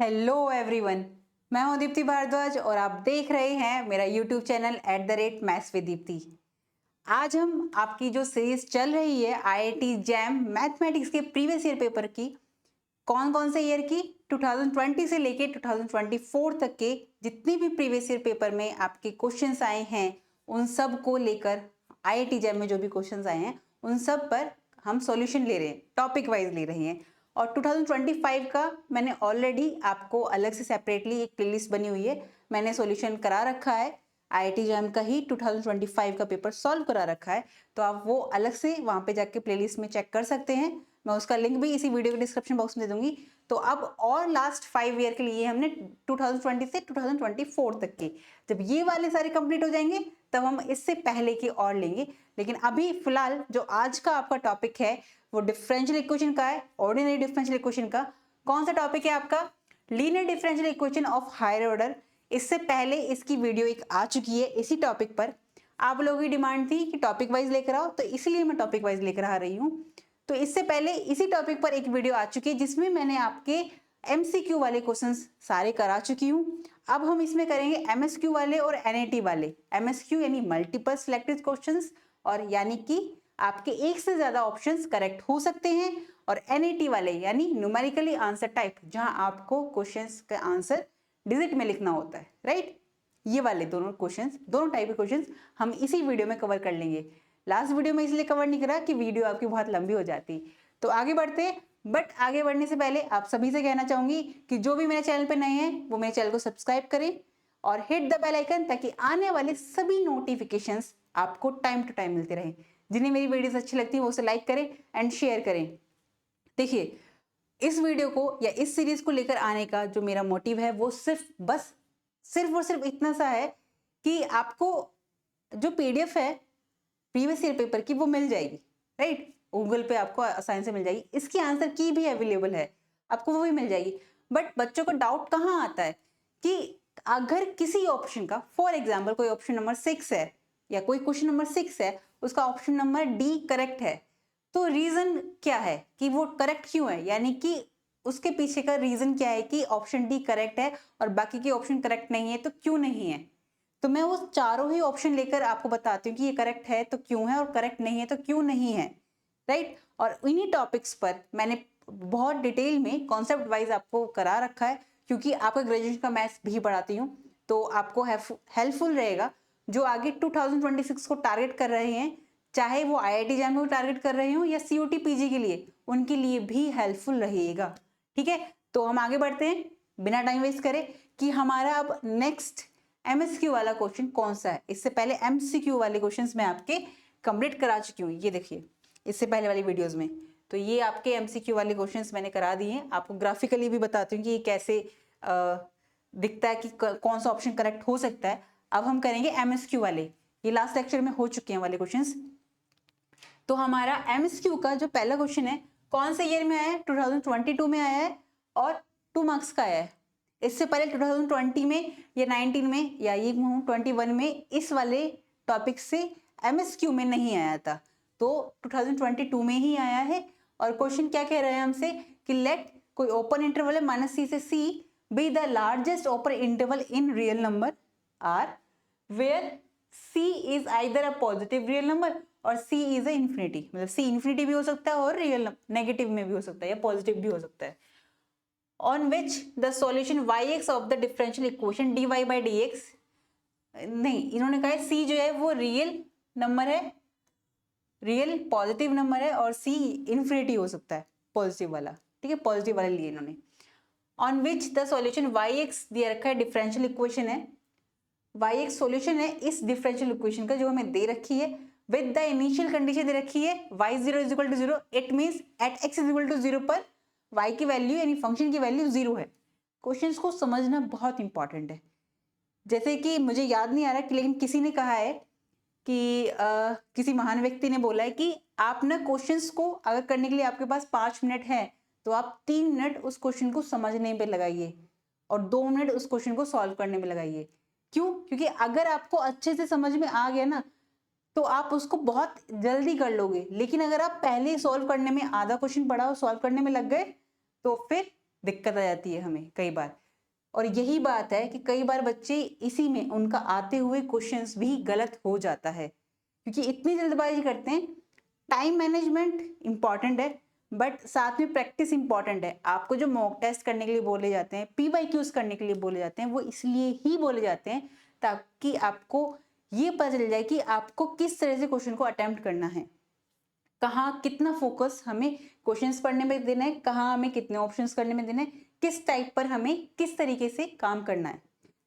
Hello everyone, मैं हूं दीप्ति भारद्वाज और आप देख रहे हैं मेरा YouTube channel @maths with Deepti. आज हम आपकी जो सीरीज चल रही है आईआईटी जैम मैथमेटिक्स के प्रीवियस ईयर पेपर की, कौन कौन से ईयर की 2020 से लेके 2024 तक के जितनी भी प्रीवियस ईयर पेपर में आपके क्वेश्चंस आए हैं उन सब को लेकर आईआईटी जैम में जो भी क्वेश्चंस आए हैं उन सब पर हम सॉल्यूशन ले रहे हैं, टॉपिक वाइज ले रहे हैं। और 2025 का मैंने ऑलरेडी आपको अलग से सेपरेटली एक प्लेलिस्ट बनी हुई है, मैंने सॉल्यूशन करा रखा है। आईआईटी जैम का ही 2025 का पेपर सॉल्व करा रखा है, तो आप वो अलग से वहां पे जाके प्लेलिस्ट में चेक कर सकते हैं। मैं उसका लिंक भी इसी वीडियो के डिस्क्रिप्शन बॉक्स में दे दूंगी। तो अब और लास्ट 5 ईयर के लिए हमने 2020 से 2024 तक के, जब ये वाले सारे कंप्लीट हो जाएंगे तब हम इससे पहले की और लेंगे। लेकिन अभी फिलहाल जो आज का आपका टॉपिक है वो डिफरेंशियल इक्वेशन का है, ऑर्डिनरी डिफरेंशियल इक्वेशन का। कौन सा टॉपिक है आपका? Linear differential equation of higher order. इससे पहले इसकी वीडियो एक आ चुकी है इसी टॉपिक पर। आप लोगों की डिमांड थी कि टॉपिक वाइज लेकर आओ, तो इसलिए मैं टॉपिक वाइज लेकर आ रही हूँ। तो इससे पहले इसी टॉपिक पर एक वीडियो आ चुकी है जिसमें मैंने आपके एमसीक्यू वाले क्वेश्चंस सारे करा चुकी हूँ। अब हम इसमें करेंगे एमएसक्यू वाले और एनएटी वाले। एमएसक्यू यानी मल्टीपल सिलेक्टेड क्वेश्चंस, और यानी कि आपके एक से ज्यादा ऑप्शंस करेक्ट हो सकते हैं। और एनएटी वाले यानी न्यूमेरिकली आंसर टाइप, जहां आपको क्वेश्चंस का आंसर डिजिट में लिखना होता है, राइट। ये वाले दोनों क्वेश्चंस, दोनों टाइप के क्वेश्चंस हम इसी वीडियो में कवर कर लेंगे। लास्ट वीडियो में इसलिए कवर नहीं करा कि वीडियो आपकी बहुत लंबी हो जाती। तो आगे बढ़ते हैं, बट आगे बढ़ने से पहले आप सभी से कहना चाहूंगी कि जो भी मेरे चैनल पे नए हैं वो मेरे चैनल को सब्सक्राइब करें और हिट द बेल आइकन, ताकि आने वाले सभी नोटिफिकेशंस आपको टाइम टू टाइम मिलते रहें। जिन्हें मेरी वीडियोस अच्छी लगती है वो उसे लाइक करें एंड शेयर करें। देखिए, इस वीडियो को या इस सीरीज को लेकर आने का जो मेरा मोटिव है वो सिर्फ और सिर्फ इतना सा है कि आपको जो पीडीएफ है प्रीवियस ईयर पेपर की वो मिल जाएगी, राइट। गूगल पे आपको आसानी से मिल जाएगी, इसकी आंसर की भी अवेलेबल है, आपको वो भी मिल जाएगी। बट बच्चों को डाउट कहाँ आता है कि अगर किसी ऑप्शन का, फॉर एग्जाम्पल कोई ऑप्शन नंबर 6 है या कोई क्वेश्चन नंबर 6 है, उसका ऑप्शन नंबर डी करेक्ट है, तो रीजन क्या है कि वो करेक्ट क्यों है, यानी कि उसके पीछे का रीजन क्या है कि ऑप्शन डी करेक्ट है और बाकी के ऑप्शन करेक्ट नहीं है, तो क्यों नहीं है। तो मैं वो चारों ही ऑप्शन लेकर आपको बताती हूँ कि ये करेक्ट है तो क्यों है और करेक्ट नहीं है तो क्यों नहीं है, राइट। और इन्हीं टॉपिक्स पर मैंने बहुत डिटेल में कॉन्सेप्ट वाइज आपको करा रखा है, क्योंकि आपका ग्रेजुएशन का मैथ्स भी पढ़ाती हूँ, तो आपको हेल्पफुल रहेगा। जो आगे 2026 को टारगेट कर रहे हैं, चाहे वो आईआईटी जैम को टारगेट कर रहे हो या सीयूटी पीजी के लिए, उनके लिए भी हेल्पफुल रहेगा। ठीक है, तो हम आगे बढ़ते हैं बिना टाइम वेस्ट करे कि हमारा अब नेक्स्ट एमएसक्यू वाला क्वेश्चन कौन सा है। इससे पहले एमसीक्यू वाले क्वेश्चंस मैं आपके कंप्लीट करा चुकी हूँ, ये देखिए इससे पहले वाली वीडियोस में। तो ये आपके एमसीक्यू वाले क्वेश्चंस मैंने करा दिए हैं, आपको ग्राफिकली भी बताती हूँ कि ये कैसे दिखता है कि कौन सा ऑप्शन करेक्ट हो सकता है। अब हम करेंगे एमएसक्यू वाले, ये लास्ट लेक्चर में हो चुके हैं वाले क्वेश्चंस। तो हमारा एमएसक्यू का जो पहला क्वेश्चन है, कौन से ईयर में आया है? 2022 में आया है और 2 मार्क्स का आया है। इससे पहले 2020 में या 19 में या ये 21 में इस वाले टॉपिक से एमएसक्यू में नहीं आया था, तो 2022 में ही आया है। और क्वेश्चन क्या कह रहे हैं हमसे कि लेट कोई ओपन इंटरवल है -c से c be the largest open interval in real number R where c is either a positive real number और c इज अ इंफिनिटी। मतलब c इंफिनिटी भी हो सकता है और रियल नेगेटिव में भी हो सकता है या पॉजिटिव भी हो सकता है। on which the solution yx of the differential equation dy by dx, नहीं, इन्होंने कहा है c जो है वो रियल नंबर है, रियल पॉजिटिव नंबर है और c इंफिनिटी हो सकता है पॉजिटिव वाला, ठीक है, पॉजिटिव वाले लिए इन्होंने। On which the solution yx दिया रखा है, डिफरेंशियल इक्वेशन है, yx सॉल्यूशन है इस डिफरेंशियल इक्वेशन का जो हमें दे रखी है, विद द इनिशियल कंडीशन दे रखी है y0 is equal to 0, it means at x is equal to 0 पर y की वैल्यू यानी फंक्शन की वैल्यू 0 है। क्वेश्चंस को समझना बहुत इंपॉर्टेंट है। जैसे कि मुझे याद नहीं आ रहा कि, लेकिन किसी ने कहा है कि किसी महान व्यक्ति ने बोला है कि आप ना क्वेश्चंस को अगर करने के लिए आपके पास 5 मिनट है तो आप 3 मिनट उस क्वेश्चन को समझने पे लगाइए और 2 मिनट उस क्वेश्चन को सॉल्व करने में लगाइए। क्यों? क्योंकि अगर आपको अच्छे से समझ में आ गया ना तो आप उसको बहुत जल्दी कर लोगे, लेकिन अगर आप पहले सॉल्व करने में, आधा क्वेश्चन पढ़ा और सॉल्व करने में लग गए तो फिर दिक्कत आ जाती है हमें कई बार। और यही बात है कि कई बार बच्चे इसी में उनका आते हुए क्वेश्चंस भी गलत हो जाता है, क्योंकि इतनी जल्दबाजी करते हैं। टाइम मैनेजमेंट इंपॉर्टेंट है, बट साथ में प्रैक्टिस इंपॉर्टेंट है। आपको जो मॉक टेस्ट करने के लिए बोले जाते हैं, PYQs करने के लिए बोले जाते हैं, वो इसलिए ही बोले जाते हैं ताकि आपको ये पता चल जाए कि आपको किस तरह से क्वेश्चन को अटेम्प्ट करना है, कहाँ कितना फोकस हमें क्वेश्चंस पढ़ने में देना है, कहाँ हमें कितने ऑप्शंस करने में देना है, किस टाइप पर हमें किस तरीके से काम करना है।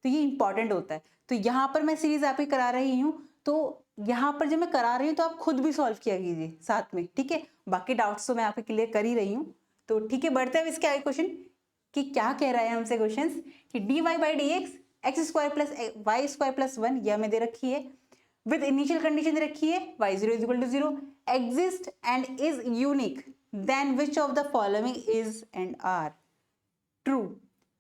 तो ये इंपॉर्टेंट होता है। तो यहाँ पर मैं सीरीज आपकी करा रही हूँ, तो यहाँ पर जब मैं करा रही हूँ तो आप खुद भी सॉल्व किया कीजिए साथ में, ठीक है। बाकी डाउट्स तो मैं आपके क्लियर कर ही रही हूँ। तो ठीक है, बढ़ते हैं इसके आगे क्वेश्चन कि क्या कह रहा है हमसे क्वेश्चन कि dy/dx x² plus y² plus 1 यह हमें दे रखी है, विद इनिशियल कंडीशन दे रखी है y0 is equal to 0, exist and is unique, then which of the following is and are true.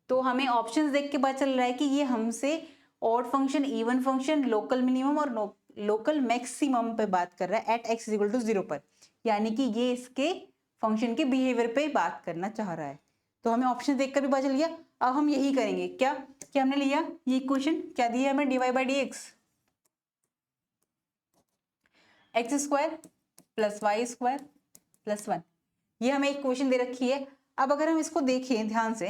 तो हमें ऑप्शंस देख के पता चल रहा है कि ये हमसे odd function, even function, local minimum और लोकल मैक्सिमम पे बात कर रहा है at x is equal to 0 पर, यानी कि ये इसके फंक्शन के बिहेवियर पे बात करना चाह रहा है। तो हमें ऑप्शन देखकर भी पता चल गया। अब हम यही करेंगे, क्या क्या हमने लिया, ये इक्वेशन क्या दी है हमें, dy/dx x² plus y² plus 1, ये हमें इक्वेशन दे रखी है। अब अगर हम इसको देखें ध्यान से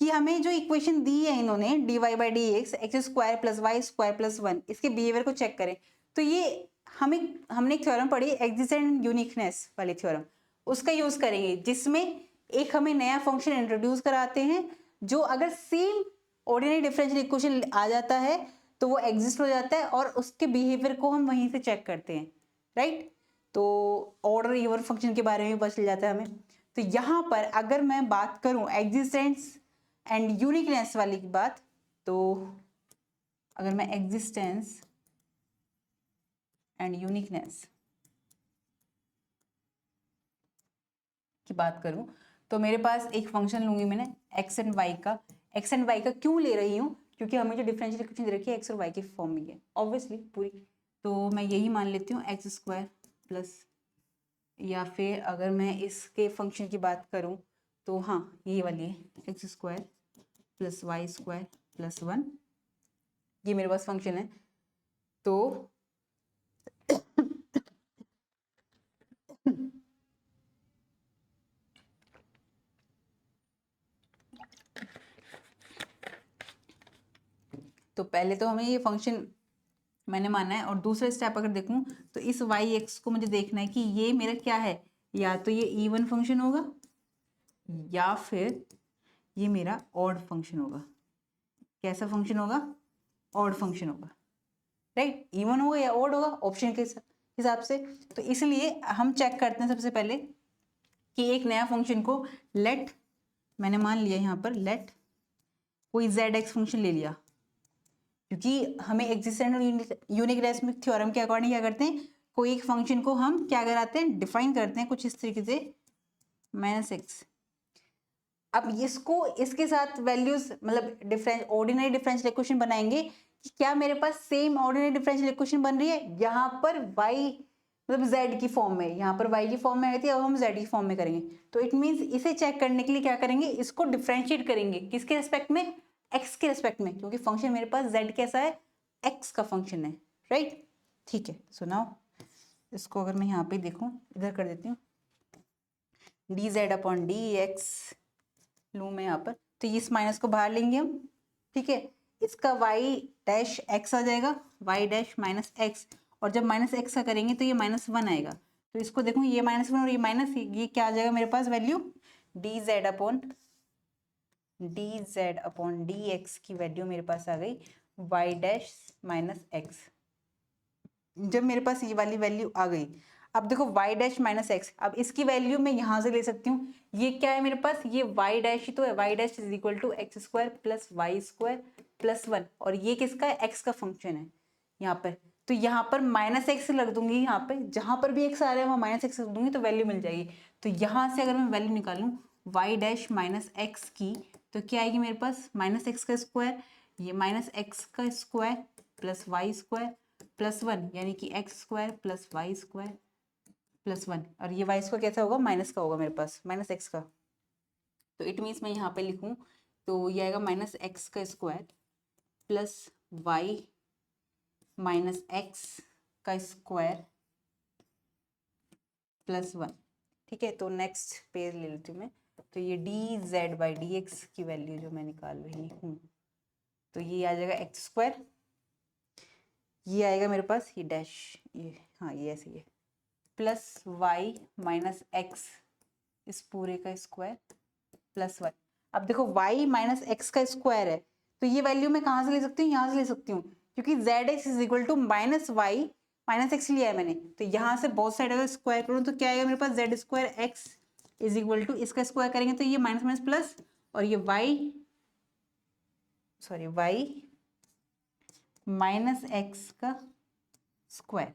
कि हमें जो इक्वेशन दी है इन्होंने dy/dx x² plus y² plus 1, इसके बिहेवियर को चेक करें तो ये हमने एक थ्योरम पढ़ी एक्जिस्टेंस एंड यूनिकनेस वाली थ्योरम, उसका यूज करेंगे, जिसमें एक हमें नया फंक्शन इंट्रोड्यूस कराते हैं जो अगर सेम ऑर्डिनरी डिफरेंशियल इक्वेशन आ जाता है तो वो एग्जिस्ट हो जाता है और उसके बिहेवियर को हम वहीं से चेक करते हैं, राइट। तो ऑर्डर इवन फंक्शन के बारे में पता चल जाता है हमें। तो यहाँ पर अगर मैं बात करूँ एग्जिस्टेंस एंड यूनिकनेस वाली की बात, तो अगर मैं एग्जिस्टेंस एंड यूनिकनेस की बात करूं तो मेरे पास एक फंक्शन लूंगी मैंने x एंड y का। x एंड y का क्यों ले रही हूँ, क्योंकि हमें जो डिफरेंशियल इक्वेशन दे रखी है x और y के फॉर्म में है ऑब्वियसली पूरी, तो मैं यही मान लेती हूँ x² प्लस, या फिर अगर मैं इसके फंक्शन की बात करूँ तो हाँ यही वाली है x² प्लस y² प्लस 1, ये मेरे पास फंक्शन है। तो तो पहले तो हमें ये फंक्शन मैंने माना है, और दूसरा स्टेप अगर देखूं तो इस y(x) को मुझे देखना है कि ये मेरा क्या है, या तो ये इवन फंक्शन होगा या फिर ये मेरा ऑड फंक्शन होगा। कैसा फंक्शन होगा, ऑड फंक्शन होगा, राइट। इवन होगा या ऑड होगा ऑप्शन के हिसाब से। तो इसलिए हम चेक करते हैं सबसे पहले कि एक नया फंक्शन को लेट, मैंने मान लिया यहाँ पर लेट कोई zx फंक्शन ले लिया, क्योंकि हमें एक्जिस्टेंस और यूनिकनेस में थ्योरम के अकॉर्डिंग क्या करते हैं, कोई एक फंक्शन को हम क्या कराते हैं, डिफाइन करते हैं कुछ इस तरीके से -x। अब इसको इसके साथ वैल्यूज मतलब ऑर्डिनरी डिफरेंशियल इक्वेशन बनाएंगे कि क्या मेरे पास सेम ऑर्डिनरी डिफरेंशियल इक्वेशन बन रही है, यहाँ पर y मतलब z की फॉर्म में, यहाँ पर y की फॉर्म में आई थी, अब हम z की फॉर्म में करेंगे। तो इट मीन्स इसे चेक करने के लिए क्या करेंगे, इसको डिफरेंशिएट करेंगे किसके रेस्पेक्ट में, x के रेस्पेक्ट में, क्योंकि फंक्शन मेरे पास z कैसा है, x का फंक्शन है, राइट। ठीक है, सो नाउ इसको अगर मैं यहाँ पे देखूँ, इधर कर देती हूँ dz/dx लूँ मैं यहाँ पर, तो इस माइनस को बाहर लेंगे हम, ठीक है। इसका y' x आ जाएगा, y' माइनस x, और जब -x का करेंगे तो ये -1 आएगा। तो इसको देखो ये -1 और ये माइनस, ये क्या आ जाएगा मेरे पास वैल्यू, dz/dx की वैल्यू मेरे पास आ गई y' माइनस x। जब मेरे पास ये वाली वैल्यू आ गई, अब देखो y' माइनस x, अब इसकी वैल्यू मैं यहाँ से ले सकती हूँ, ये क्या है मेरे पास, ये y' ही तो है, y' is equal to x² plus y² plus 1, और ये किसका है, x का फंक्शन है यहाँ पर। तो यहाँ पर -x लग दूंगी, यहाँ पे जहाँ पर भी x आ रहा है वहाँ -x लग दूंगी तो वैल्यू मिल जाएगी। तो यहाँ से अगर मैं वैल्यू निकालूं y' माइनस x की, तो क्या आएगी मेरे पास, -x का स्क्वायर, ये -x का स्क्वायर प्लस y² प्लस 1, यानी कि x² प्लस y² प्लस 1, और ये y² कैसा होगा, माइनस का होगा मेरे पास, -x का। तो इट मीन्स मैं यहाँ पे लिखूँ तो ये आएगा माइनस एक्स का square plus y minus x का स्क्वायर प्लस 1। ठीक है, तो नेक्स्ट पेज ले लेती हूँ मैं। तो ये D Z by D x की वैल्यू जो मैं निकाल रही हूँ, तो ये आ जाएगा एक्स स्क्वायर, ये आएगा मेरे पास ये डैश, ये हाँ ये ऐसे ही है, प्लस वाई माइनस एक्स इस पूरे का स्क्वायर प्लस 1। अब देखो y माइनस एक्स का स्क्वायर है, तो ये वैल्यू मैं कहाँ से ले सकती हूँ, यहाँ से ले सकती हूँ, क्योंकि z x is equal to minus y minus x लिया है मैंने। तो यहाँ से बोथ साइड अगर स्क्वायर करूँ तो क्या आएगा मेरे पास, Z square X is equal to, इसका स्क्वायर करेंगे तो ये माइनस माइनस प्लस, और ये वाई माइनस एक्स का स्क्वायर।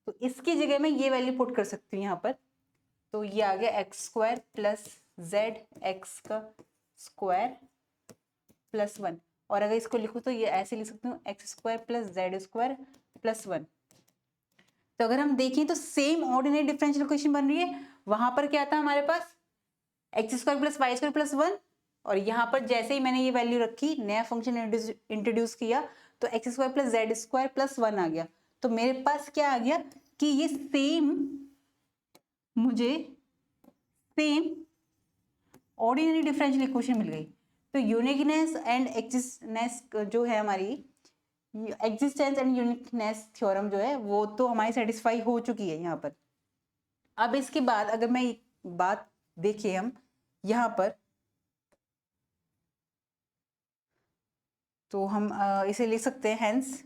तो इसकी जगह मैं ये वैल्यू पुट कर सकती हूँ यहाँ पर, तो ये आ गया x square plus Z x का स्क्वायर प्लस 1। और अगर इसको लिखूँ तो ये ऐसे लिख सकती हूँ x square plus Z square plus 1। तो अगर हम देखें तो सेम ऑर्डिनरी डिफरेंशियल इक्वेशन बन रही है। वहां पर क्या था हमारे पास, X square plus Y square plus 1, और यहाँ पर जैसे ही मैंने ये वैल्यू रखी, नया फंक्शन इंट्रोड्यूस किया, तो x square plus Z square plus 1 आ गया। तो मेरे पास क्या आ गया कि ये मुझे सेम ऑर्डिनरी डिफरेंशियल इक्वेशन मिल गई। तो यूनिकनेस एंड एक्जिस्टेंस जो है हमारी, एग्जिस्टेंस एंड यूनिकनेस थ्योरम जो है वो तो हमारी सेटिस्फाई हो चुकी है यहाँ पर। अब इसके बाद अगर मैं बात देखिए हम यहाँ पर, तो हम इसे लिख सकते हैं, hence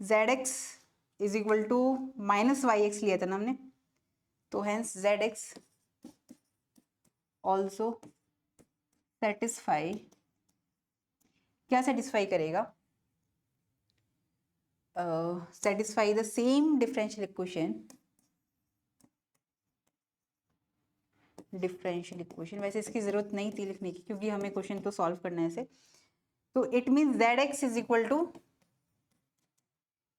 z x is equal to minus Y x लिया था ना हमने, तो hence z x also satisfy, क्या सेटिस्फाई करेगा, satisfy the same differential equation, वैसे इसकी जरूरत नहीं थी लिखने की क्योंकि हमें क्वेश्चन तो सॉल्व करना है इसे। तो it mean Z x is equal to,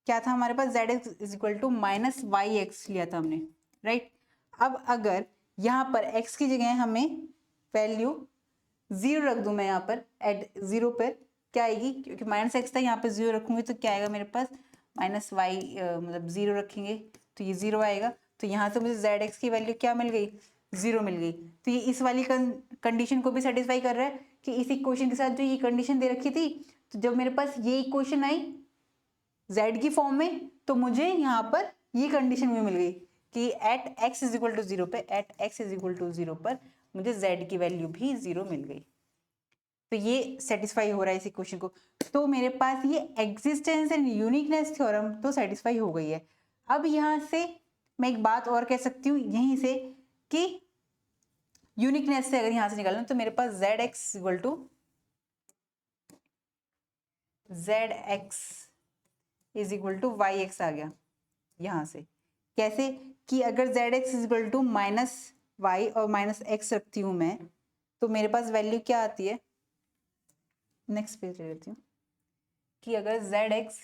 क्या था हमारे पास, Z x is equal to minus Y x लिया था हमने, राइट। अब अगर यहाँ पर x की जगह हमें वैल्यू 0 रख दूं मैं, यहाँ पर एट 0 पर क्या आएगी, क्योंकि माइनस एक्स था, यहाँ पे 0 रखूंगी तो क्या आएगा मेरे पास, माइनस वाई मतलब 0 रखेंगे तो ये 0 आएगा। तो यहाँ से मुझे जेड एक्स की वैल्यू क्या मिल गई, 0 मिल गई। तो ये इस वाली कंडीशन को भी सेटिस्फाई कर रहा है कि इस इक्वेशन के साथ जो ये कंडीशन दे रखी थी, तो जब मेरे पास ये इक्वेशन आई z की फॉर्म में, तो मुझे यहाँ पर ये कंडीशन भी मिल गई कि at x is equal to 0 पे, at x is equal to 0 पर मुझे z की वैल्यू भी 0 मिल गई। तो ये सेटिस्फाई हो रहा है इस इक्वेशन को। तो मेरे पास ये एग्जिस्टेंस एंड यूनिकनेस थ्योरम तो सेटिस्फाई हो गई है। अब यहाँ से मैं एक बात और कह सकती हूँ यहीं से कि यूनिकनेस से अगर यहाँ से निकालना तो मेरे पास Z X equal to Z x is equal to Y X आ गया यहाँ से। कैसे कि अगर Z x is equal to minus Y और माइनस एक्स रखती हूँ मैं, तो मेरे पास वैल्यू क्या आती है, नेक्स्ट पेज ले लेती हूँ, कि अगर Z x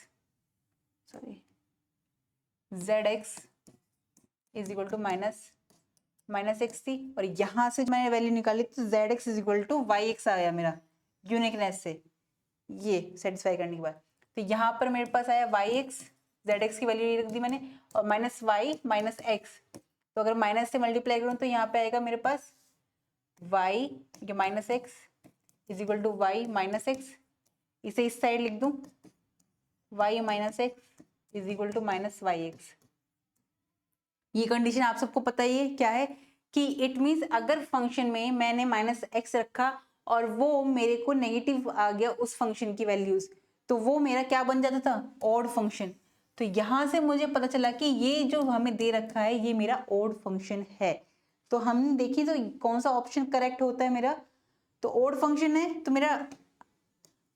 is equal to minus X थी, और यहाँ से मैंने वैल्यू निकाली तो Z x is equal to Y X आ गया मेरा यूनिकनेस से, ये सेटिस्फाई करने के बाद। तो यहाँ पर मेरे पास आया वाई एक्स, जेड एक्स की वैल्यू रख दी मैंने, और माइनस वाई माइनस एक्स, तो अगर माइनस से मल्टीप्लाई करूँ तो यहाँ पे आएगा मेरे पास Y minus X is equal to Y minus X, इसे इस साइड लिख दूँ, Y minus X is equal to minus Y X. ये कंडीशन आप सबको पता ही है क्या है, कि इट मीन्स अगर फंक्शन में मैंने माइनस एक्स रखा और वो मेरे को नेगेटिव आ गया उस फंक्शन की वैल्यूज, तो वो मेरा क्या बन जाता था, ऑड फंक्शन। तो यहाँ से मुझे पता चला कि ये जो हमें दे रखा है ये मेरा ऑड फंक्शन है। तो हम देखिए तो कौन सा ऑप्शन करेक्ट होता है मेरा, तो ऑड फंक्शन है, तो मेरा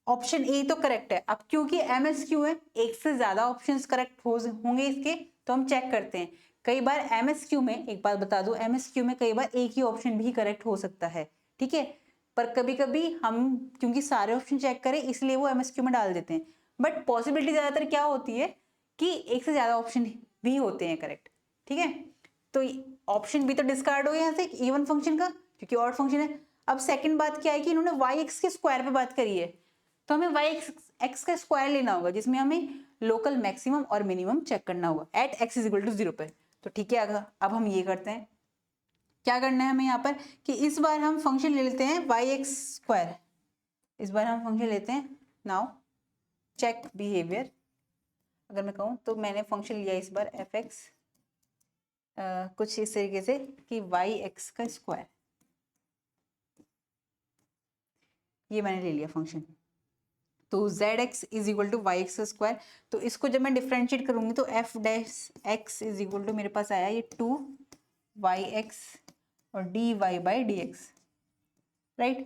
ऑप्शन ए तो करेक्ट है। अब क्योंकि एमएसक्यू है, एक से ज्यादा ऑप्शंस करेक्ट होंगे इसके, तो हम चेक करते हैं। कई बार एमएसक्यू में, एक बात बता दूं, एमएसक्यू में कई बार एक ही ऑप्शन भी करेक्ट हो सकता है, ठीक है, पर कभी कभी हम क्योंकि सारे ऑप्शन चेक करें इसलिए वो एमएसक्यू में डाल देते हैं। बट पॉसिबिलिटी ज्यादातर क्या होती है कि एक से ज्यादा ऑप्शन भी होते हैं करेक्ट, ठीक है। तो ऑप्शन बी तो डिस्कार्ड हो गया यहाँ से इवन फंक्शन का, क्योंकि ऑड फंक्शन है। अब सेकंड बात क्या है कि इन्होंने वाई एक्स के स्क्वायर पे बात करी है, तो हमें वाई एक्स का स्क्वायर लेना होगा, जिसमें हमें लोकल मैक्सिमम और मिनिमम चेक करना होगा at x is equal to 0 पे। तो ठीक है, अब हम ये करते हैं, क्या करना है हमें यहाँ पर कि इस बार हम फंक्शन ले लेते हैं वाई एक्स स्क्वायर, इस बार हम फंक्शन लेते हैं। नाउ चेक बिहेवियर, अगर मैं कहूँ तो मैंने फंक्शन लिया इस बार एफ एक्स कुछ इस तरीके से कि वाई एक्स का स्क्वायर, ये मैंने ले लिया फंक्शन। तो Z x is equal to Y x का स्क्वायर, तो इसको जब मैं डिफ्रेंशिएट करूंगी तो f dash x is equal to मेरे पास आया ये 2 वाई एक्स और d Y by D x, right.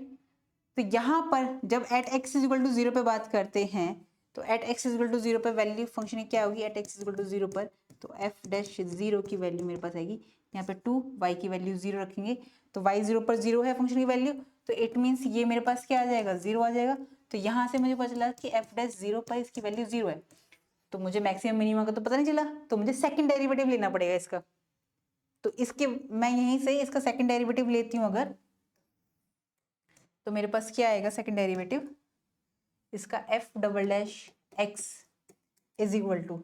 तो यहाँ पर जब at x is equal to 0 पे बात करते हैं, तो at x is equal to 0 पर वैल्यू फंक्शन की क्या होगी, at x is equal to 0 पर, तो एफ डैश 0 की वैल्यू मेरे पास आएगी यहाँ पे 2, वाई की वैल्यू 0 रखेंगे, तो वाई 0 पर 0 है फंक्शन की वैल्यू, तो इट मीन्स ये मेरे पास क्या आ जाएगा, 0 आ जाएगा। तो यहाँ से मुझे पता चला कि एफ डैश 0 पर इसकी वैल्यू 0 है, तो मुझे मैक्सिमम मिनिमम का तो पता नहीं चला, तो मुझे सेकंड डेरिवेटिव लेना पड़ेगा इसका। तो इसके मैं यहीं से इसका सेकंड डेरिवेटिव लेती हूँ अगर, तो मेरे पास क्या आएगा सेकंड डेरिवेटिव इसका, f double dash x is equal to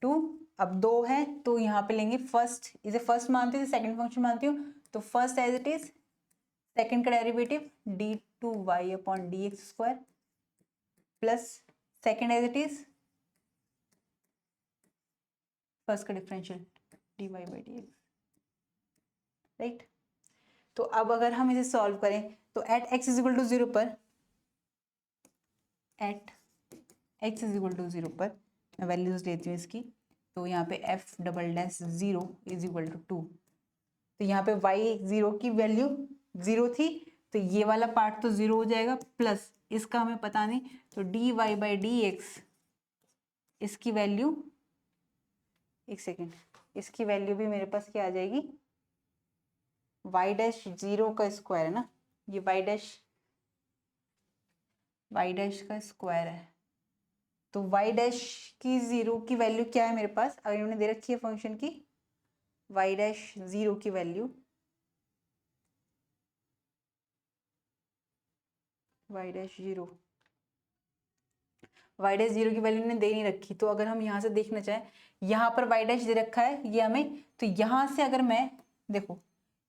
2, अब 2 है तो यहाँ पे लेंगे फर्स्ट, इसे फर्स्ट मानती हूँ, सेकंड फंक्शन मानती हूँ, तो first as it is, second का derivative D two Y upon D X square plus second as it is first का differential D Y by D x, right. तो अब अगर हम इसे सॉल्व करें तो at x is equal to 0 पर, at x is equal to 0 पर मैं वैल्यूज लेती हूँ इसकी, तो यहाँ पे f double dash 0 is equal to 2, तो यहाँ पे वाई 0 की वैल्यू 0 थी, तो ये वाला पार्ट तो 0 हो जाएगा, प्लस इसका हमें पता नहीं, तो d Y by D x इसकी वैल्यू, एक सेकेंड, इसकी वैल्यू भी मेरे पास क्या आ जाएगी, वाई डैश 0 का स्क्वायर है ना, ये वाई डैश का स्क्वायर है, तो वाई डैश की 0 की वैल्यू क्या है मेरे पास, अगर इन्होंने दे रखी है फंक्शन की वाई डैश 0 की वैल्यू, वाई डैश 0 की वैल्यू ने दे नहीं रखी, तो अगर हम यहाँ से देखना चाहें, यहाँ पर वाई डैश दे रखा है ये हमें, तो यहाँ से अगर मैं देखो,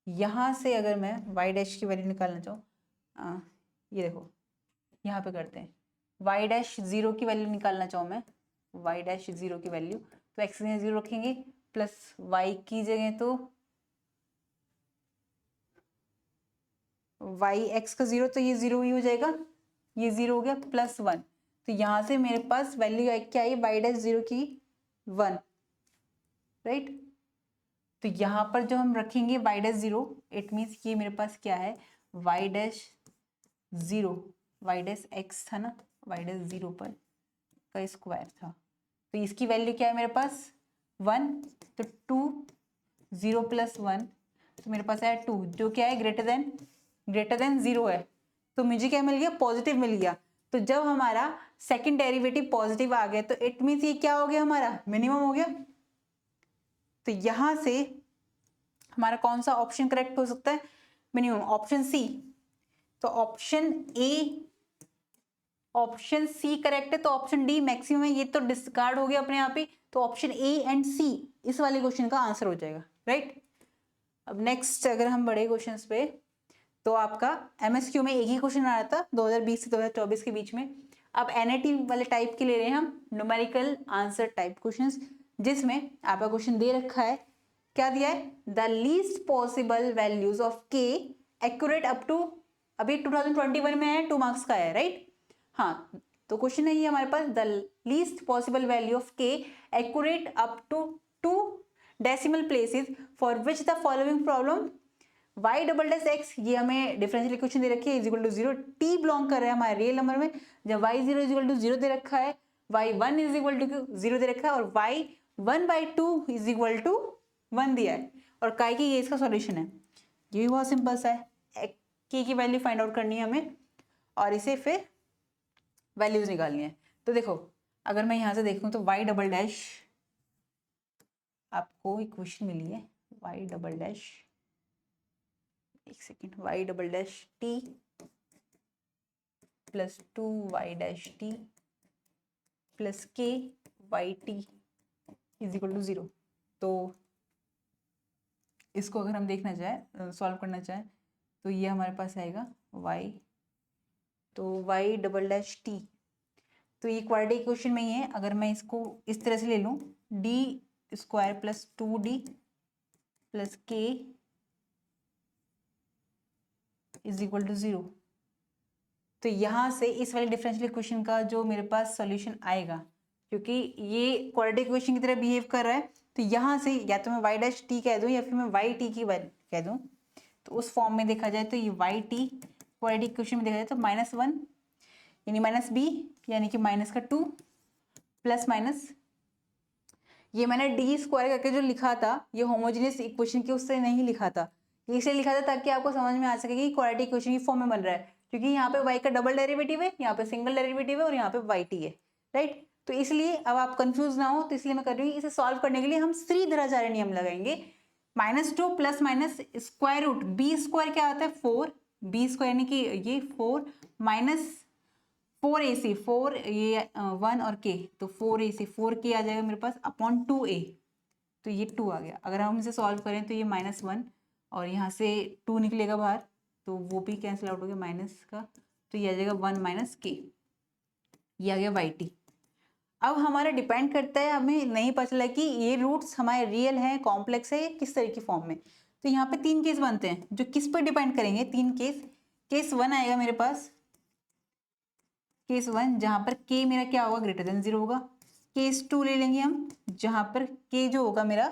यहाँ से अगर मैं वाई डैश की वैल्यू निकालना चाहूँ, ये देखो यहाँ पे करते हैं, वाई डैश 0 की वैल्यू निकालना चाहूँ मैं, वाई डैश 0 की वैल्यू, तो एक्स में 0 रखेंगे प्लस वाई की जगह तो वाई एक्स का 0, तो ये 0 ही हो जाएगा, ये 0 हो गया प्लस 1, तो यहाँ से मेरे पास वैल्यू क्या आई वाई डैश 0 की 1, राइट। तो यहाँ पर जो हम रखेंगे वाई डैश 0, इट मीन्स ये मेरे पास क्या है y dash 0, y dash x था ना, वाई डैश 0 पर का स्क्वायर था, तो इसकी वैल्यू क्या है मेरे पास 1, तो 2 0 प्लस 1, तो मेरे पास है 2, जो क्या है ग्रेटर देन 0 है, तो मुझे क्या मिल गया पॉजिटिव मिल गया। तो जब हमारा सेकंड डेरिवेटिव पॉजिटिव आ गया, तो इट मीन्स ये क्या हो गया हमारा मिनिमम हो गया। तो यहां से हमारा कौन सा ऑप्शन करेक्ट हो सकता है, मिनिमम, ऑप्शन सी। तो ऑप्शन सी करेक्ट है, तो ऑप्शन डी मैक्सिमम है, ये तो डिस्कार्ड हो गया अपने आप ही, तो ऑप्शन ए एंड सी इस वाले क्वेश्चन का आंसर हो जाएगा, राइट। अब नेक्स्ट अगर हम बड़े क्वेश्चंस पे, तो आपका एमएसक्यू में एक ही क्वेश्चन आ रहा था 2020 से 2024 के बीच में, अब एनआईटी वाले टाइप के ले रहे हैं हम न्यूमेरिकल आंसर टाइप क्वेश्चंस, जिसमें आपका क्वेश्चन दे रखा है, क्या दिया है, the least possible values of K accurate up to, अभी 2021 में है, 2 मार्क्स का है, राइट। हाँ, तो क्वेश्चन है ये हमारे पास, the least possible value of K accurate up to 2 decimal places for which the following problem y double dash x, ये हमें डिफरेंशियल इक्वेशन दे रखी है, is equal to 0, t belong कर रहा है हमारे रियल नंबर में, जब y0 इज इक्वल टू 0 दे रखा है, y1 इज इक्वल टू 0 दे रखा है, और y1/2 इज इक्वल टू 1 दिया है, और काय की ये इसका सॉल्यूशन है। ये भी बहुत सिंपल सा है, k की वैल्यू फाइंड आउट करनी है हमें, और इसे फिर वैल्यूज निकालनी है। तो देखो अगर मैं यहाँ से देखूँ तो y डबल डैश, आपको इक्वेशन मिली है वाई डबल डैश, एक second, Y double dash T plus 2y dash T plus K Y T is equal to 0। तो इसको अगर हम देखना चाहें, सॉल्व करना चाहें, तो ये हमारे पास आएगा y, तो y डबल डैश टी, तो ये क्वाड्रेटिक इक्वेशन में ही है। अगर मैं इसको इस तरह से ले लूँ, D square plus 2d plus के इज इक्वल टू 0, तो यहाँ से इस वाले डिफरेंशियल इक्वेशन का जो मेरे पास सॉल्यूशन आएगा, क्योंकि ये क्वाड्रेटिक इक्वेशन की तरह बिहेव कर रहा है, तो यहाँ से या तो मैं वाई डैश टी कह दूँ या फिर मैं वाई टी की कह दूँ, तो उस फॉर्म में देखा जाए तो ये वाई टी क्वाड्रेटिक इक्वेशन में देखा जाए तो -1 यानी माइनस बी यानी कि माइनस का 2 प्लस माइनस, ये मैंने डी स्क्वायर करके जो लिखा था ये होमोजेनियस इक्वेशन के उससे नहीं लिखा था, ये इसलिए लिखा था ताकि आपको समझ में आ सके कि क्वाड्रेटिक इक्वेशन की फॉर्म में बन रहा है, क्योंकि यहाँ पे y का डबल डेरिवेटिव है, यहाँ पे सिंगल डेरिवेटिव है और यहाँ पे वाई टी है, राइट। तो इसलिए अब आप कंफ्यूज ना हो, तो इसलिए मैं कर रही हूँ, इसे सॉल्व करने के लिए हम श्रीधराचार्य नियम लगाएंगे। -2 plus minus square root b square क्या आता है 4, बी स्क्वायर यानी कि ये 4 माइनस 4ac 4 ये 1 और k, तो 4ac 4k आ जाएगा मेरे पास अपॉन 2a, तो ये 2 आ गया। अगर हम इसे सॉल्व करें तो ये -1 और यहाँ से 2 निकलेगा बाहर, तो वो भी कैंसिल आउट हो गया माइनस का, तो ये आ जाएगा 1 माइनस के, ये आ गया वाई टी। अब हमारा डिपेंड करता है, हमें नहीं पता चला कि ये रूट्स हमारे रियल हैं, कॉम्प्लेक्स है, किस तरह की फॉर्म में। तो यहाँ पे 3 केस बनते हैं जो किस पर डिपेंड करेंगे, 3 केस। केस 1 आएगा मेरे पास, केस 1 जहाँ पर k मेरा क्या होगा ग्रेटर देन 0 होगा। केस 2 ले लेंगे हम, जहाँ पर k जो होगा मेरा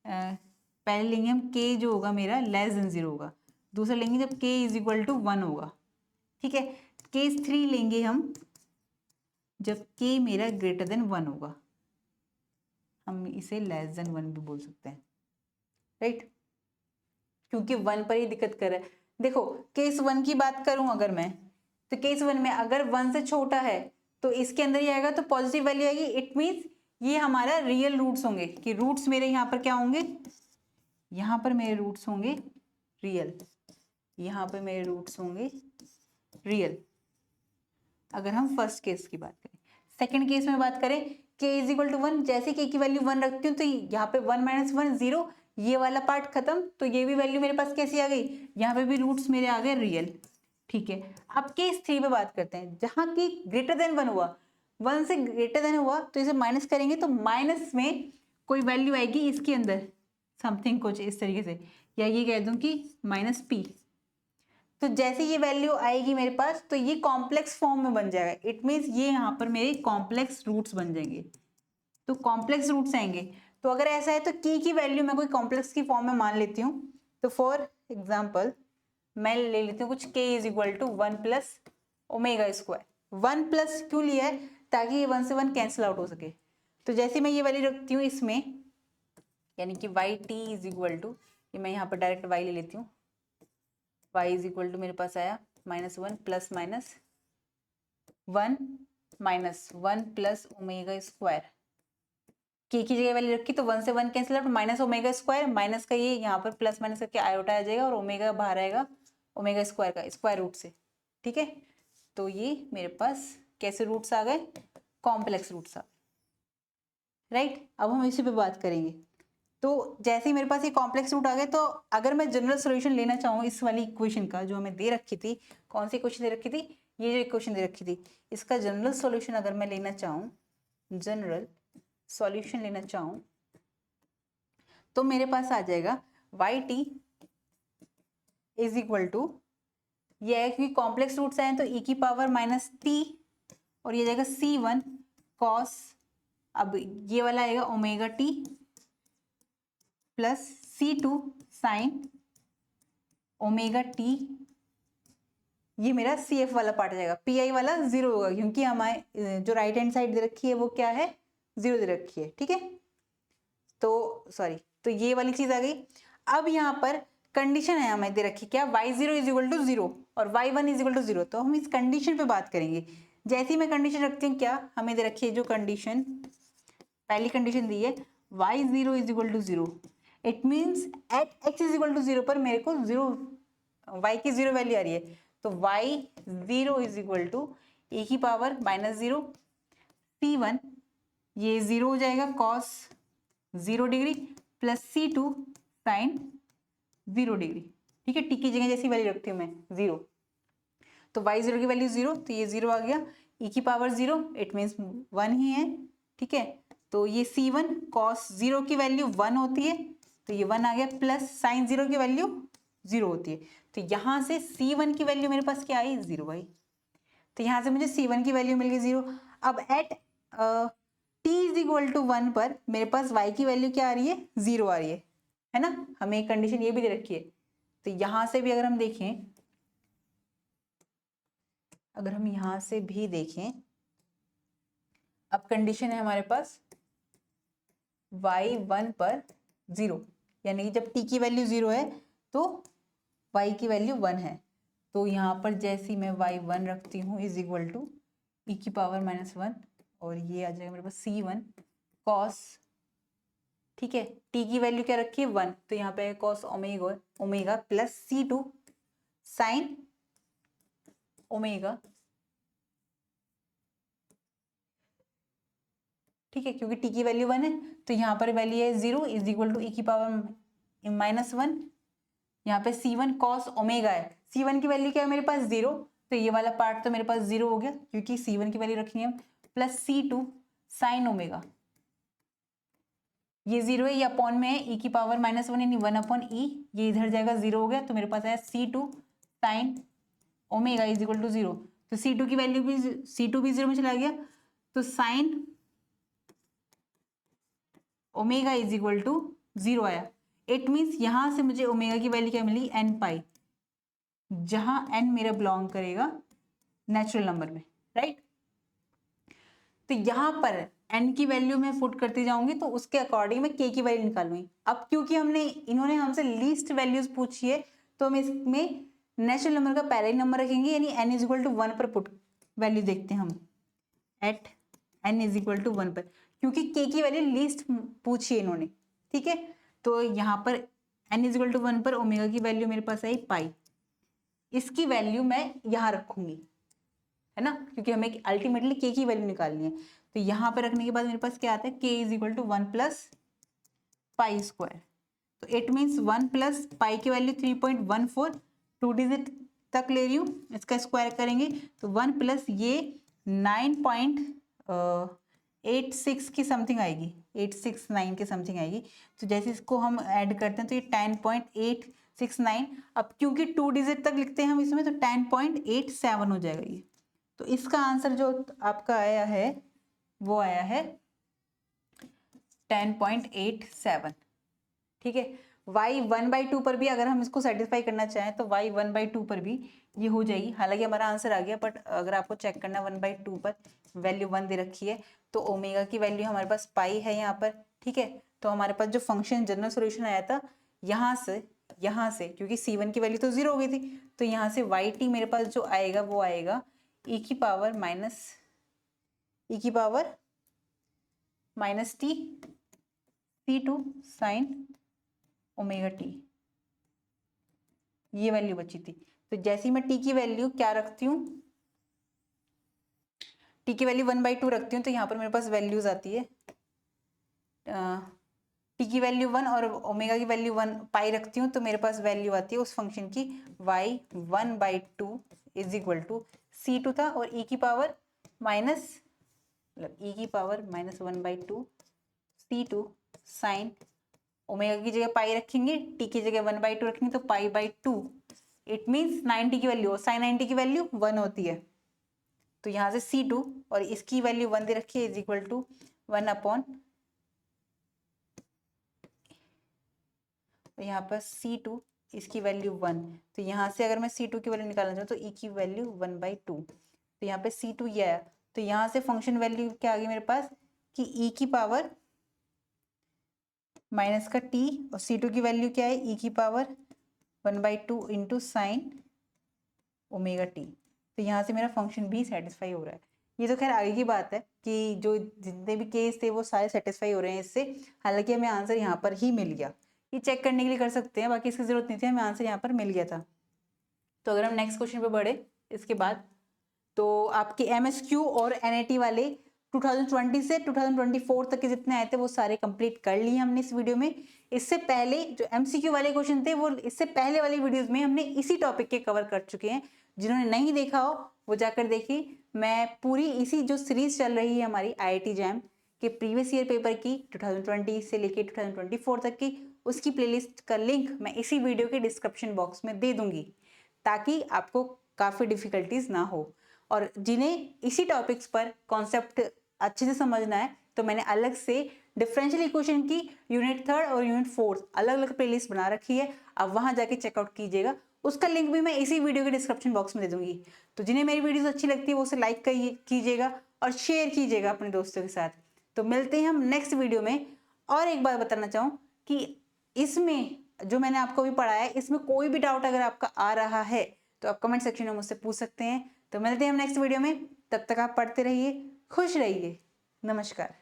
पहले लेंगे हम k जो होगा मेरा लेस देन 0 होगा, दूसरा लेंगे जब k इज इक्वल टू 1 होगा, ठीक है। केस 3 लेंगे हम जब k मेरा ग्रेटर देन 1 होगा, हम इसे लेस देन 1 भी बोल सकते हैं, राइट, क्योंकि 1 पर ही दिक्कत कर रहा है। देखो केस 1 की बात करूं अगर मैं, तो केस 1 में अगर 1 से छोटा है तो इसके अंदर ही आएगा, तो पॉजिटिव वैल्यू आएगी, इट मीन्स ये हमारा रियल रूट्स होंगे, कि रूट्स मेरे यहाँ पर क्या होंगे, यहाँ पर मेरे रूट्स होंगे रियल, यहाँ पर मेरे रूट्स होंगे रियल, अगर हम फर्स्ट केस की बात करें। सेकंड केस में बात करें, k इज इक्वल टू 1, जैसे k की वैल्यू 1 रखती हूँ तो यहाँ पे 1 माइनस 1 0, ये वाला पार्ट खत्म, तो ये भी वैल्यू मेरे पास कैसी आ गई, यहाँ पे भी रूट्स मेरे आ गए रियल, ठीक है। अब केस 3 पे बात करते हैं, जहाँ की ग्रेटर देन 1 हुआ, 1 से ग्रेटर देन हुआ, तो इसे माइनस करेंगे तो माइनस में कोई वैल्यू आएगी इसके अंदर समथिंग कुछ इस तरीके से, या ये कह दूं कि -p, तो जैसे ये वैल्यू आएगी मेरे पास तो ये कॉम्प्लेक्स फॉर्म में बन जाएगा, इट मीन्स ये यहाँ पर मेरे कॉम्प्लेक्स रूट्स बन जाएंगे, तो कॉम्प्लेक्स रूट्स आएंगे। तो अगर ऐसा है तो की वैल्यू मैं कोई कॉम्प्लेक्स की फॉर्म में मान लेती हूँ, तो फॉर एग्जाम्पल मैं ले लेती हूँ कुछ k is equal to 1 plus omega square. 1 plus क्यों लिया है, ताकि ये 1 से 1 कैंसिल आउट हो सके। तो जैसे मैं ये वैल्यू रखती हूँ इसमें, यानी कि y T is equal to, ये मैं यहाँ पर डायरेक्ट y ले लेती हूँ, y इज इक्वल टू मेरे पास आया -1 plus minus 1 minus 1 plus omega square, k की जगह वैल्यू रखी तो 1 से 1 cancel out, minus omega square, minus का ये यहाँ पर प्लस माइनस करके आयोटा आ जाएगा और ओमेगा बाहर आएगा ओमेगा स्क्वायर का स्क्वायर रूट से, ठीक है। तो ये मेरे पास कैसे रूट्स आ गए, कॉम्प्लेक्स रूट्स आ गए, राइट। अब हम इसी पे बात करेंगे। तो जैसे ही मेरे पास ये कॉम्प्लेक्स रूट आ गए, तो अगर मैं जनरल सॉल्यूशन लेना चाहूँ इस वाली इक्वेशन का जो हमें दे रखी थी, कौन सी इक्वेशन दे रखी थी, ये जो इक्वेशन दे रखी थी, इसका जनरल सॉल्यूशन अगर मैं लेना चाहूँ, जनरल सॉल्यूशन लेना चाहूँ, तो मेरे पास आ जाएगा y T is equal to, ये है क्योंकि कॉम्प्लेक्स रूट्स आए तो e की पावर माइनस टी, और ये जाएगा c1 कॉस, अब ये वाला आएगा omega T plus c2 sine omega T, ये मेरा CF वाला पार्ट आ जाएगा, PI वाला 0 होगा क्योंकि हमारे जो राइट हैंड साइड दे रखी है वो क्या है 0 दे रखी है, ठीक है। तो सॉरी, तो ये वाली चीज आ गई। अब यहाँ पर कंडीशन है हमें दे रखी क्या, y0 इज इक्वल टू 0 और y1 इज इक्वल टू 0, तो हम इस कंडीशन पे बात करेंगे। जैसे ही मैं कंडीशन रखती हूँ, क्या हमें दे रखी है जो कंडीशन, पहली कंडीशन दी है y0 is equal to 0, it means at x is equal to 0 पर मेरे को 0 y की 0 वैल्यू आ रही है, तो y0 is equal to e की पावर -0 c1, ये 0 हो जाएगा cos 0 degree plus c2 sin 0 degree. ठीक है, टी की जगह जैसी वैल्यू रखती हूँ मैं 0, तो y0 की वैल्यू 0, तो ये 0 आ गया, e की पावर 0 इट मीन्स 1 ही है। ठीक है, तो ये c1 cos 0 की वैल्यू 1 होती है, तो ये 1 आ गया, प्लस sin 0 की वैल्यू 0 होती है, तो यहाँ से c1 की वैल्यू मेरे पास क्या आई, 0 आई। तो यहाँ से मुझे c1 की वैल्यू मिल गई 0। अब at t is equal to 1 पर मेरे पास y की वैल्यू क्या आ रही है, 0 आ रही है ना। हमें एक कंडीशन ये भी दे रखी है, तो यहाँ से भी अगर हम देखें, अगर हम यहाँ से भी देखें, अब कंडीशन है हमारे पास y1 पर 0, यानी कि जब t की वैल्यू 0 है तो y की वैल्यू 1 है, तो यहाँ पर जैसी मैं y1 रखती हूँ इज इक्वल टू e की पावर -1, और ये आ जाएगा मेरे पास c1 cos, ठीक है, t की वैल्यू क्या रखी है 1, तो यहाँ पे cos omega plus c2 sin omega. ठीक है, क्योंकि t की वैल्यू 1 है तो यहाँ पर वैल्यू है 0 इज इक्वल टू e की पावर -1, यहाँ पे c1 cos ओमेगा है, c1 की वैल्यू क्या है मेरे पास 0, तो ये वाला पार्ट तो मेरे पास 0 हो गया क्योंकि c1 की वैल्यू रखनी है, प्लस c2 sin ओमेगा, ये 0 है, ये अपॉन में है, e की पावर -1 यानी 1/e, ये इधर जाएगा 0 हो गया, तो मेरे पास है c2 sin omega is equal to 0, तो c2 की वैल्यू भी c2 भी 0 में चला गया, तो sin omega is equal to 0 आया। इट मीन्स यहां से मुझे ओमेगा की वैल्यू क्या मिली, n पाई, जहां n मेरा बिलोंग करेगा नेचुरल नंबर में, राइट। तो यहां पर n की वैल्यू मैं पुट करती जाऊंगी तो उसके अकॉर्डिंग मैं k की वैल्यू निकालूंगी। अब क्योंकि इन्होंने हमसे लीस्ट वैल्यूज पूछी है, तो हम इसमें नेचुरल नंबर का पहला ही नंबर रखेंगे, यानी n इज इक्वल टू 1 पर पुट वैल्यू देखते हैं हम, at n is equal to 1 पर, क्योंकि k की वैल्यू लीस्ट पूछी है इन्होंने। ठीक है, तो यहाँ पर n इज इक्वल टू 1 पर ओमेगा की वैल्यू मेरे पास आई पाई, इसकी वैल्यू मैं यहाँ रखूंगी, है ना, क्योंकि हमें अल्टीमेटली k की वैल्यू निकालनी है। तो यहाँ पे रखने के बाद मेरे पास क्या आता है, k is equal to 1 plus pi square, तो इट मीन्स 1 प्लस पाई की वैल्यू 3.14, 2 डिजिट तक ले रही हूँ, इसका स्क्वायर करेंगे तो 1 प्लस ये 9.86 की समथिंग आएगी, 869 के समथिंग आएगी। तो जैसे इसको हम ऐड करते हैं तो ये 10.869, अब क्योंकि 2 डिजिट तक लिखते हैं हम इसमें, तो 10.87 हो जाएगा ये। तो इसका आंसर जो आपका आया है वो आया है 10.87। ठीक है, y 1/2 पर भी अगर हम इसको सेटिस्फाई करना चाहें तो y 1/2 पर भी ये हो जाएगी। हालांकि हमारा आंसर आ गया, बट अगर आपको चेक करना 1/2 पर वैल्यू 1 दे रखी है, तो ओमेगा की वैल्यू हमारे पास पाई है यहाँ पर। ठीक है, तो हमारे पास जो फंक्शन जनरल सोल्यूशन आया था यहाँ से क्योंकि c1 की वैल्यू तो 0 हो गई थी, तो यहाँ से yt मेरे पास जो आएगा वो आएगा e की power minus t c2 sin omega T, ये वैल्यू बची थी। तो जैसे ही मैं t की वैल्यू क्या रखती हूँ, t की वैल्यू 1/2 रखती हूँ, तो यहाँ पर मेरे पास वैल्यूज आती है, t की वैल्यू 1 और ओमेगा की वैल्यू 1 पाई रखती हूँ, तो मेरे पास वैल्यू आती है उस फंक्शन की y 1/2 is equal to c2 था, और e की पावर -1/2 c2 साइन ओमेगा की जगह पाई रखेंगे, t की जगह 1/2 रखेंगे, तो पाई/2, इट मीन्स 90 की वैल्यू, साइन 90 की वैल्यू 1 होती है। तो यहाँ से c2 और इसकी वैल्यू 1 दे रखी है इज इक्वल टू 1 अपॉन, तो यहाँ पर c2 इसकी वैल्यू 1, तो यहाँ से अगर मैं c2 की वैल्यू निकालना चाहूँ तो e की वैल्यू 1/2, तो यहाँ पे c2 ये आया, तो यहाँ से फंक्शन वैल्यू क्या आ गई मेरे पास कि e की पावर माइनस का t, और c2 की वैल्यू क्या है e की power 1/2 into sine omega T. तो यहाँ से मेरा फंक्शन भी सेटिस्फाई हो रहा है। ये तो खैर आगे की बात है कि जो जितने भी केस थे वो सारे सेटिस्फाई हो रहे हैं इससे, हालांकि हमें आंसर यहाँ पर ही मिल गया ये चेक करने के लिए कर सकते हैं, बाकी इसकी जरूरत नहीं थी, हमें आंसर यहाँ पर मिल गया था। तो अगर हम नेक्स्ट क्वेश्चन पे बढ़े इसके बाद, तो आपके MSQ और NAT वाले 2020 से 2024 तक के जितने आए थे वो सारे कंप्लीट कर लिए हमने इस वीडियो में। इससे पहले जो MCQ वाले क्वेश्चन थे वो इससे पहले वाली वीडियोस में हमने इसी टॉपिक के कवर कर चुके हैं। जिन्होंने नहीं देखा हो वो जाकर देखिए। मैं पूरी इसी जो सीरीज चल रही है हमारी IIT जैम के प्रीवियस ईयर पेपर की 2020 से लेके 2024 तक की, उसकी प्लेलिस्ट का लिंक मैं इसी वीडियो के डिस्क्रिप्शन बॉक्स में दे दूंगी, ताकि आपको काफ़ी डिफिकल्टीज ना हो। और जिन्हें इसी टॉपिक्स पर कॉन्सेप्ट अच्छे से समझना है तो मैंने अलग से डिफरेंशियल इक्वेशन की यूनिट 3 और यूनिट 4 अलग अलग प्लेलिस्ट बना रखी है, आप वहां जाके चेकआउट कीजिएगा। उसका लिंक भी मैं इसी वीडियो के डिस्क्रिप्शन बॉक्स में दे दूंगी। तो जिन्हें मेरी वीडियोस अच्छी लगती है वो उसे लाइक कीजिएगा और शेयर कीजिएगा अपने दोस्तों के साथ। तो मिलते हैं हम नेक्स्ट वीडियो में। और एक बात बताना चाहूँ कि इसमें जो मैंने आपको भी पढ़ाया है, इसमें कोई भी डाउट अगर आपका आ रहा है तो आप कमेंट सेक्शन में मुझसे पूछ सकते हैं। तो मिलते हैं हम नेक्स्ट वीडियो में, तब तक आप पढ़ते रहिए, खुश रहिए। नमस्कार।